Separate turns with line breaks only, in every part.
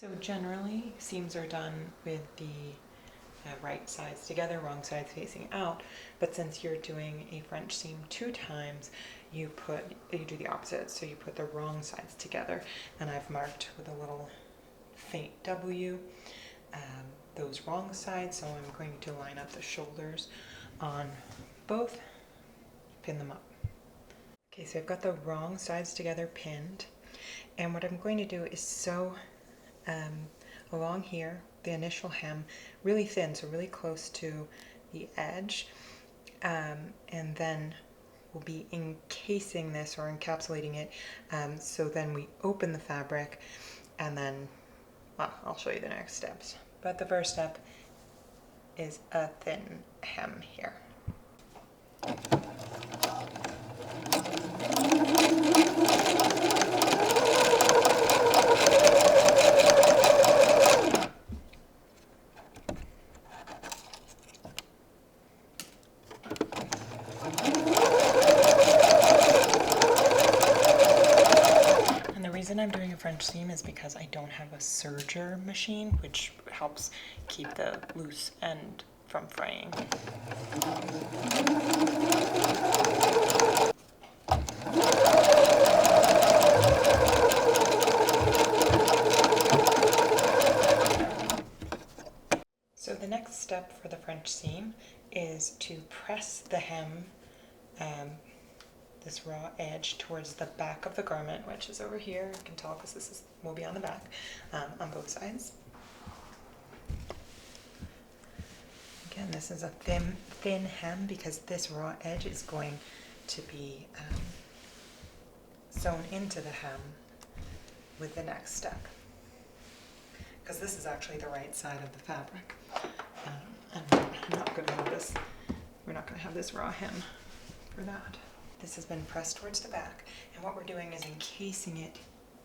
So generally, seams are done with the right sides together, wrong sides facing out. But since you're doing a French seam 2 times, you do the opposite. So you put the wrong sides together, and I've marked with a little faint W those wrong sides. So I'm going to line up the shoulders on both, pin them up. Okay, so I've got the wrong sides together pinned, and what I'm going to do is sew along here the initial hem really thin, so really close to the edge, and then we'll be encasing this or encapsulating it, so then we open the fabric, and then, well, I'll show you the next steps. But the first step is a thin hem here. I'm doing a French seam is because I don't have a serger machine, which helps keep the loose end from fraying. So the next step for the French seam is to press the hem, this raw edge, towards the back of the garment, which is over here. You can tell because will be on the back, on both sides. Again, this is a thin hem because this raw edge is going to be sewn into the hem with the next step, because this is actually the right side of the fabric, and I'm not going to have this. We're not going to have this raw hem for that. This has been pressed towards the back, and what we're doing is encasing it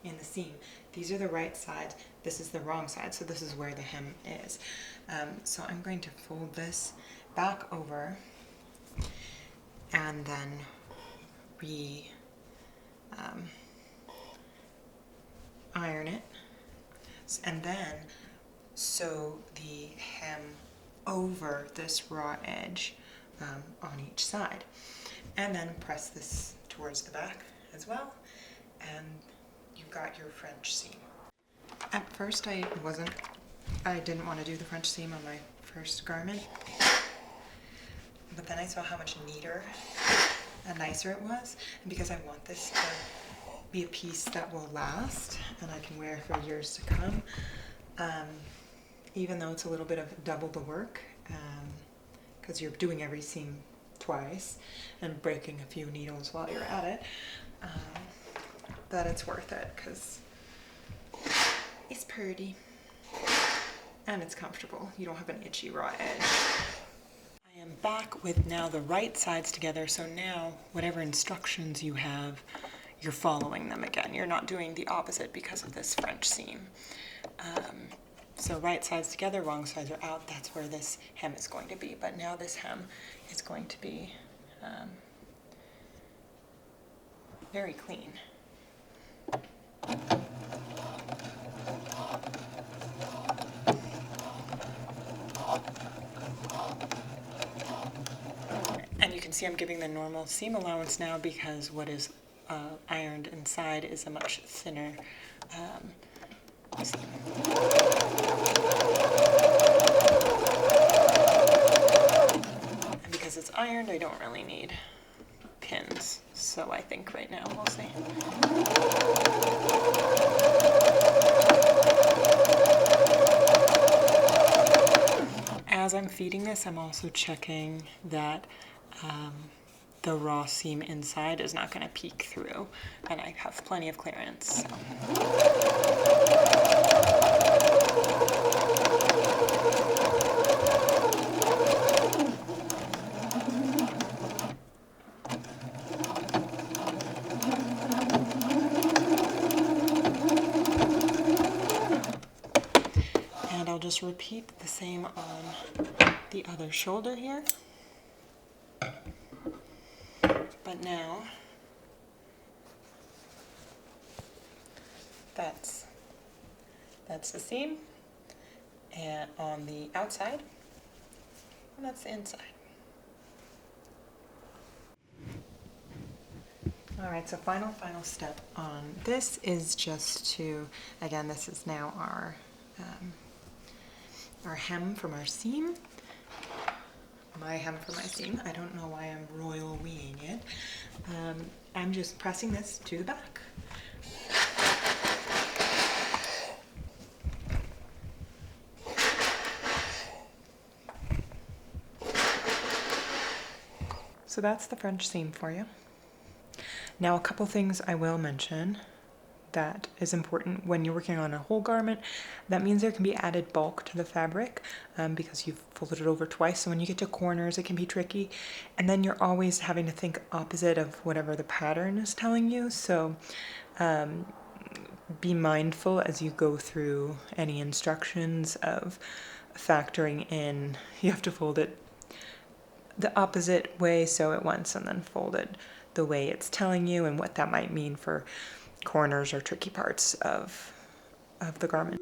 in the seam. These are the right sides, this is the wrong side, so this is where the hem is. So I'm going to fold this back over and then iron it, and then sew the hem over this raw edge on each side, and then press this towards the back as well, and you've got your French seam. At first I didn't want to do the French seam on my first garment, but then I saw how much neater and nicer it was, and because I want this to be a piece that will last and I can wear for years to come, even though it's a little bit of double the work, because you're doing every seam twice and breaking a few needles while you're at it, that it's worth it because it's pretty and it's comfortable. You don't have an itchy raw edge. I am back with now the right sides together, so now whatever instructions you have, you're following them again. You're not doing the opposite because of this French seam. So right sides together, wrong sides are out. That's where this hem is going to be. But now this hem is going to be very clean. And you can see I'm giving the normal seam allowance now because what is ironed inside is a much thinner seam. And because it's ironed, I don't really need pins. So I think right now we'll see. As I'm feeding this, I'm also checking that the raw seam inside is not going to peek through, and I have plenty of clearance. And I'll just repeat the same on the other shoulder here. But now, that's That's the seam, and on the outside, and that's the inside. All right, so final step on this is just to, again, this is now our hem from our seam. My hem for my seam. I don't know why I'm royal weeing it. I'm just pressing this to the back. So that's the French seam for you. Now a couple things I will mention that is important when you're working on a whole garment. That means there can be added bulk to the fabric because you've folded it over twice. So when you get to corners, it can be tricky. And then you're always having to think opposite of whatever the pattern is telling you. So be mindful as you go through any instructions of factoring in, you have to fold it the opposite way sew it once and then fold it the way it's telling you and what that might mean for corners or tricky parts of the garment.